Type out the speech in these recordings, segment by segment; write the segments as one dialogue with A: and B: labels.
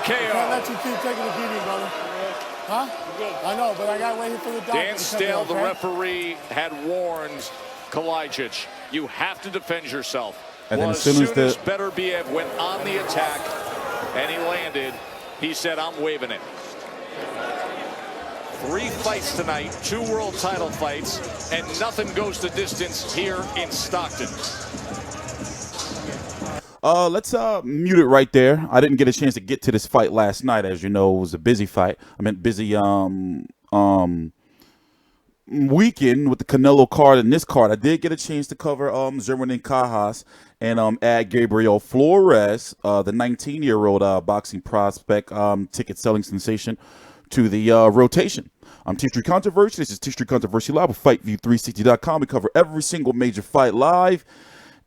A: TKO.
B: I can't let you keep taking the beating, brother. Huh? I know, but I got to wait for the doctor.
A: Dan Stale, the referee, had warned Kalajdzic, you have to defend yourself.
C: And then
A: as soon as Beterbiev went on the attack and he landed, he said, I'm waving it. 3 fights tonight, 2 world title fights, and nothing goes the distance here in Stockton.
C: Let's mute it right there. I didn't get a chance to get to this fight last night. As you know, it was a busy fight. I meant busy weekend with the Canelo card and this card. I did get a chance to cover Zerwin Cajas and add Gabriel Flores, the 19-year-old boxing prospect, ticket selling sensation, to the rotation. I'm TstreeT Controversy. This is TstreeT Controversy Live with FightView360.com. We cover every single major fight live.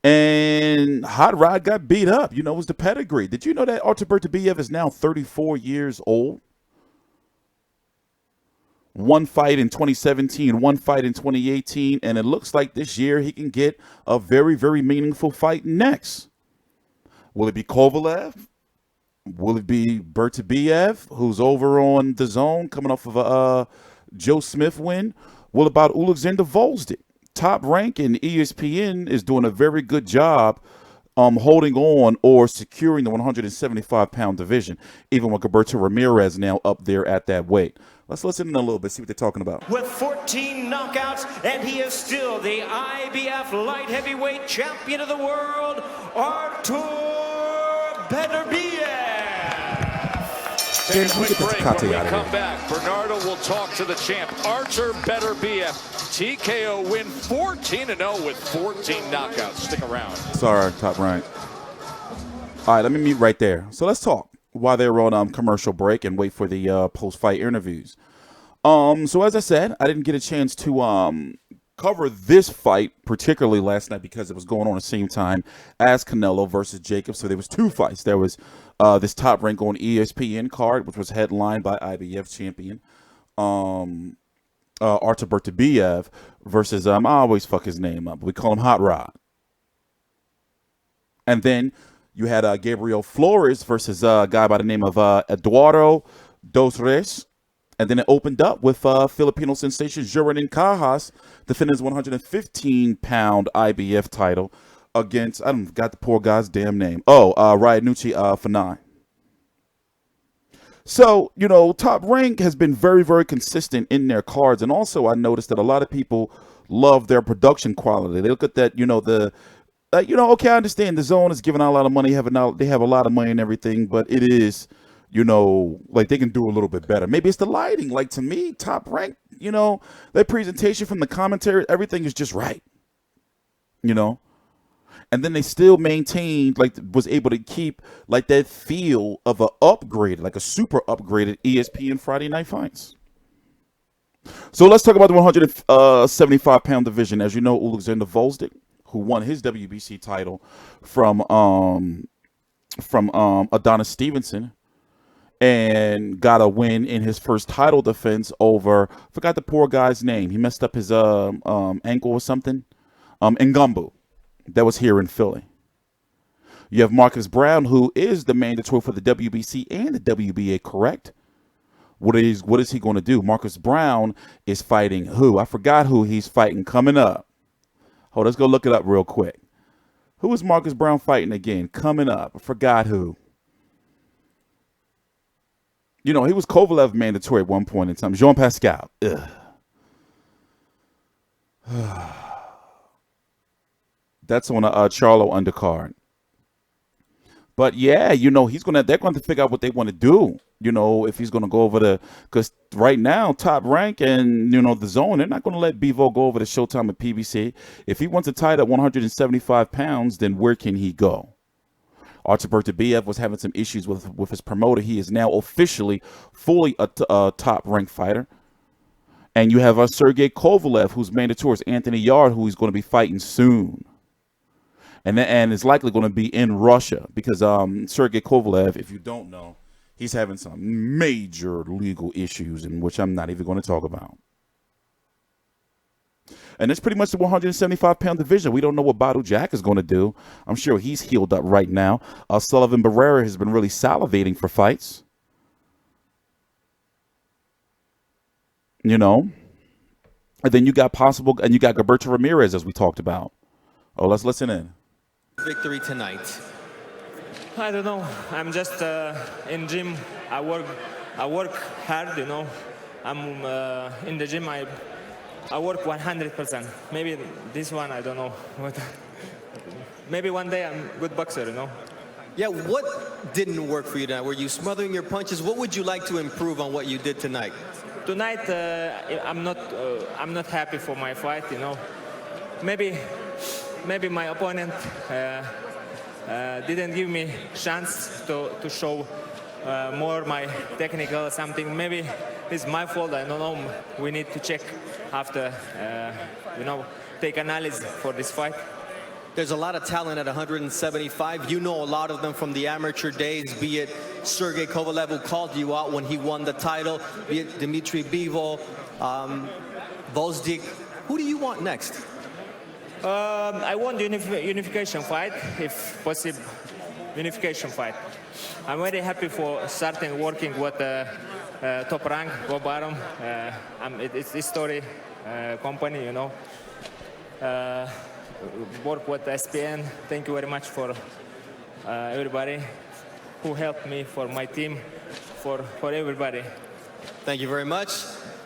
C: And Hotrod got beat up. You know, it was the pedigree. Did you know that Artur Beterbiev is now 34 years old? 1 fight in 2017, 1 fight in 2018, and it looks like this year he can get a very, very meaningful fight next. Will it be Kovalev? Will it be Beterbiev, who's over on the zone, coming off of a Joe Smith win? What about Alexander Volzdik? Top Rank and ESPN is doing a very good job holding on or securing the 175-pound division, even with Gilberto Ramirez now up there at that weight. Let's listen in a little bit, see what they're talking about.
D: With 14 knockouts, and he is still the IBF light heavyweight champion of the world, Artur Beterbiev.
A: Take a quick break. When we come back, Bernardo will talk to the champ, Artur Beterbiev. TKO win 14-0 with 14 knockouts. Stick around.
C: Sorry, Top Rank. All right, let me mute right there. So let's talk while they're on commercial break and wait for the post-fight interviews. So as I said, I didn't get a chance to cover this fight particularly last night because it was going on at the same time as Canelo versus Jacob. So there was 2 fights. There was this Top Rank on ESPN card, which was headlined by IBF champion Artur Beterbiev versus I always fuck his name up, but we call him Hotrod. And then you had Gabriel Flores versus a guy by the name of Eduardo Dos Reis. And then it opened up with Filipino sensation Zerwin Cajas defending his 115-pound IBF title against, I don't got the poor guy's damn name. Radivoje Fanai. So, you know, Top Rank has been very, very consistent in their cards. And also I noticed that a lot of people love their production quality. They look at that, you know, okay, I understand the zone is giving out a lot of money. They have a lot of money and everything, but it is, you know, like they can do a little bit better. Maybe it's the lighting. Like to me, Top Rank, you know, their presentation from the commentary, everything is just right, you know. And then they still maintained, like, was able to keep, like, that feel of a upgraded, like a super upgraded ESPN Friday Night Fights. So let's talk about the 175-pound division. As you know, Alexander Volzdik, who won his WBC title from Adonis Stevenson, and got a win in his first title defense over, forgot the poor guy's name. He messed up his ankle or something. Ngumbu. That was here in Philly. You have Marcus Brown, who is the mandatory for the WBC and the WBA, correct? What is he going to do? Marcus Brown is fighting who? I forgot who he's fighting coming up. Hold on, let's go look it up real quick. Who is Marcus Brown fighting again? Coming up. I forgot who. You know, he was Kovalev mandatory at one point in time. Jean Pascal. Ugh. That's on a Charlo undercard. But yeah, you know, they're going to figure out what they want to do. You know, if he's going to go over because right now, Top Rank and, you know, the zone, they're not going to let Bivol go over to Showtime at PBC. If he wants to tie it at 175 pounds, then where can he go? Artur Beterbiev was having some issues with his promoter. He is now officially fully a Top Rank fighter. And you have Sergey Kovalev, who's mandatory, Anthony Yard, who he's going to be fighting soon. And it's likely going to be in Russia because Sergey Kovalev, if you don't know, he's having some major legal issues in which I'm not even going to talk about. And it's pretty much the 175-pound division. We don't know what Badu Jack is going to do. I'm sure he's healed up right now. Sullivan Barrera has been really salivating for fights. you know. And then you got Gilberto Ramirez, as we talked about. Oh, let's listen in.
E: Victory tonight.
F: I don't know. I'm just in gym. I work hard, you know. I'm in the gym. I work 100%. Maybe this one, I don't know. Maybe one day I'm a good boxer, you know.
E: Yeah, what didn't work for you tonight? Were you smothering your punches? What would you like to improve on what you did tonight?
F: Tonight, I'm not happy for my fight, you know. Maybe my opponent didn't give me chance to show more my technical something. Maybe it's my fault. I don't know. We need to check after, you know, take analysis for this fight.
E: There's a lot of talent at 175. You know a lot of them from the amateur days, be it Sergey Kovalev, who called you out when he won the title, be it Dmitry Bivol, Gvozdyk. Who do you want next?
F: I want unification fight, if possible. Unification fight. I'm very happy for starting working with top rank, go bottom. It's history company, you know. Work with ESPN. Thank you very much for everybody who helped me, for my team, for everybody.
E: Thank you very much.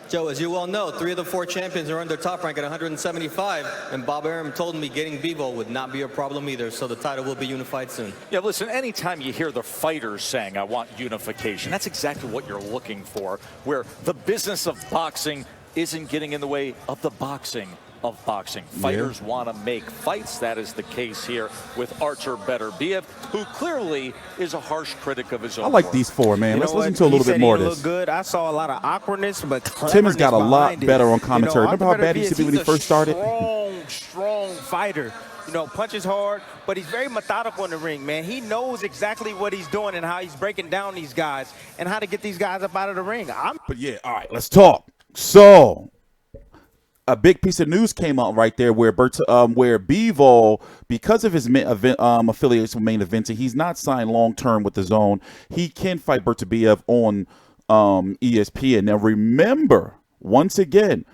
E: Joe, as you well know, 3 of the 4 champions are under top rank at 175, and Bob Arum told me getting Bivol would not be a problem either, so the title will be unified soon.
A: Yeah, listen, anytime you hear the fighters saying, I want unification, that's exactly what you're looking for, where the business of boxing isn't getting in the way of the boxing of boxing. Fighters want to make fights. That is the case here with Artur Beterbiev, who clearly is a harsh critic of his own
C: I like
A: work.
C: these 4, man. Let's listen to a little bit more of this.
G: Look good. I saw a lot of awkwardness, but
C: Tim has got a lot better on commentary.
G: You know,
C: remember how bad he used to be when he first started?
G: Strong fighter. You know, punches hard, but he's very methodical in the ring, man. He knows exactly what he's doing and how he's breaking down these guys and how to get these guys up out of the ring.
C: But yeah, all right, let's talk. So, a big piece of news came out right there where Bivol, because of his affiliation with Main Event, he's not signed long-term with the Zone. He can fight Beterbiev on ESPN. Now, remember, once again,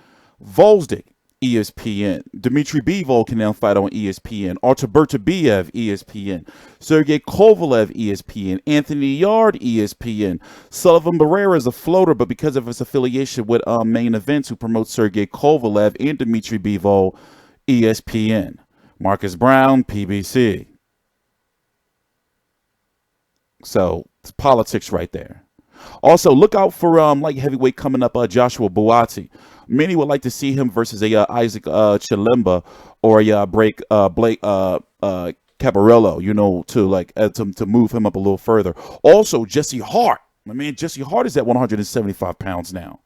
C: Gvozdyk, ESPN. Dmitry Bivol can now fight on ESPN. Artur Beterbiev, ESPN. Sergey Kovalev, ESPN. Anthony Yard, ESPN. Sullivan Barrera is a floater, but because of his affiliation with Main Events, who promotes Sergey Kovalev and Dmitry Bivol, ESPN. Marcus Brown, PBC. So, it's politics right there. Also, look out for light heavyweight coming up, Joshua Buatsi. Many would like to see him versus a Isaac Chilemba or a Blake Cabarello, you know, to move him up a little further. Also, Jesse Hart. My man Jesse Hart is at 175 pounds now.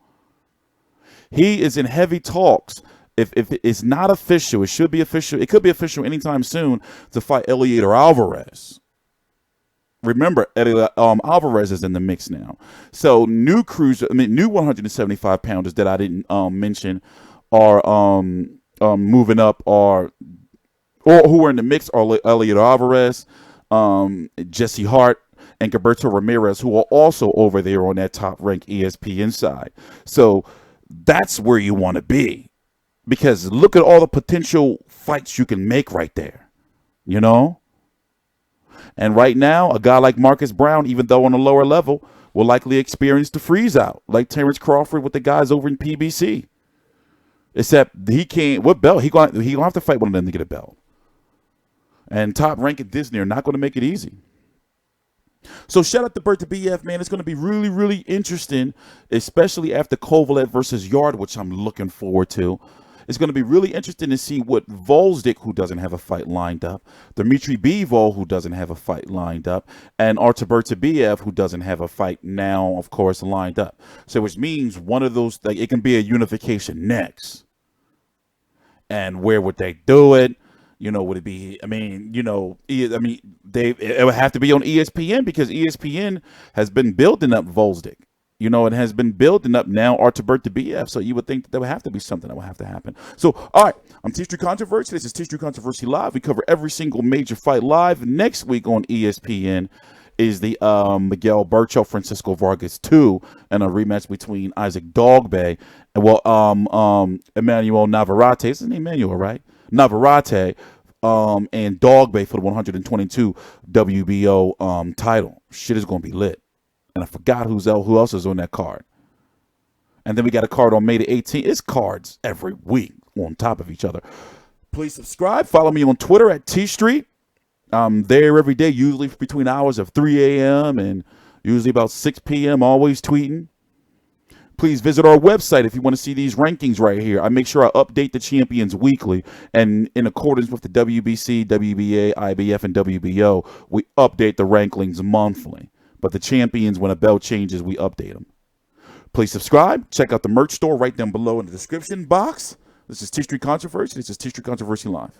C: He is in heavy talks. If it's not official, it should be official. It could be official anytime soon to fight Eliader Alvarez. Remember, Alvarez is in the mix now. So new 175 pounders that I didn't mention are moving up, or who are in the mix are Elliot Alvarez, Jesse Hart, and Gilberto Ramirez, who are also over there on that top rank ESPN side. So that's where you want to be, because look at all the potential fights you can make right there, you know. And right now, a guy like Marcus Brown, even though on a lower level, will likely experience the freeze out, like Terrence Crawford with the guys over in PBC. Except he can't. What belt? He gonna have to fight one of them to get a belt. And Top Rank and Disney are not going to make it easy. So shout out to Beterbiev, man. It's going to be really, really interesting, especially after Kovalev versus Yard, which I'm looking forward to. It's going to be really interesting to see what Gvozdyk, who doesn't have a fight lined up, Dmitry Bivol, who doesn't have a fight lined up, and Artur Beterbiev, who doesn't have a fight now, of course, lined up. So which means one of those, like, it can be a unification next. And where would they do it? You know, would it be, it would have to be on ESPN, because ESPN has been building up Gvozdyk. You know, it has been building up now Artur Beterbiev. So you would think that there would have to be something that would have to happen. So, all right, I'm TstreeT Controversy. This is TstreeT Controversy Live. We cover every single major fight live. Next week on ESPN is the Miguel Bercho Francisco Vargas 2, and a rematch between Isaac Dogbe and Emmanuel Navarrete. Isn't it Emmanuel, right? Navarrete and Dogbe for the 122 WBO title. Shit is gonna be lit. And I forgot who else is on that card. And then we got a card on May the 18th. It's cards every week on top of each other. Please subscribe. Follow me on Twitter at TstreeT. I'm there every day, usually between hours of 3 a.m. and usually about 6 p.m., always tweeting. Please visit our website if you want to see these rankings right here. I make sure I update the champions weekly. And in accordance with the WBC, WBA, IBF, and WBO, we update the rankings monthly. But the champions, when a belt changes, we update them. Please subscribe. Check out the merch store right down below in the description box. This is TstreeT Controversy. This is TstreeT Controversy Live.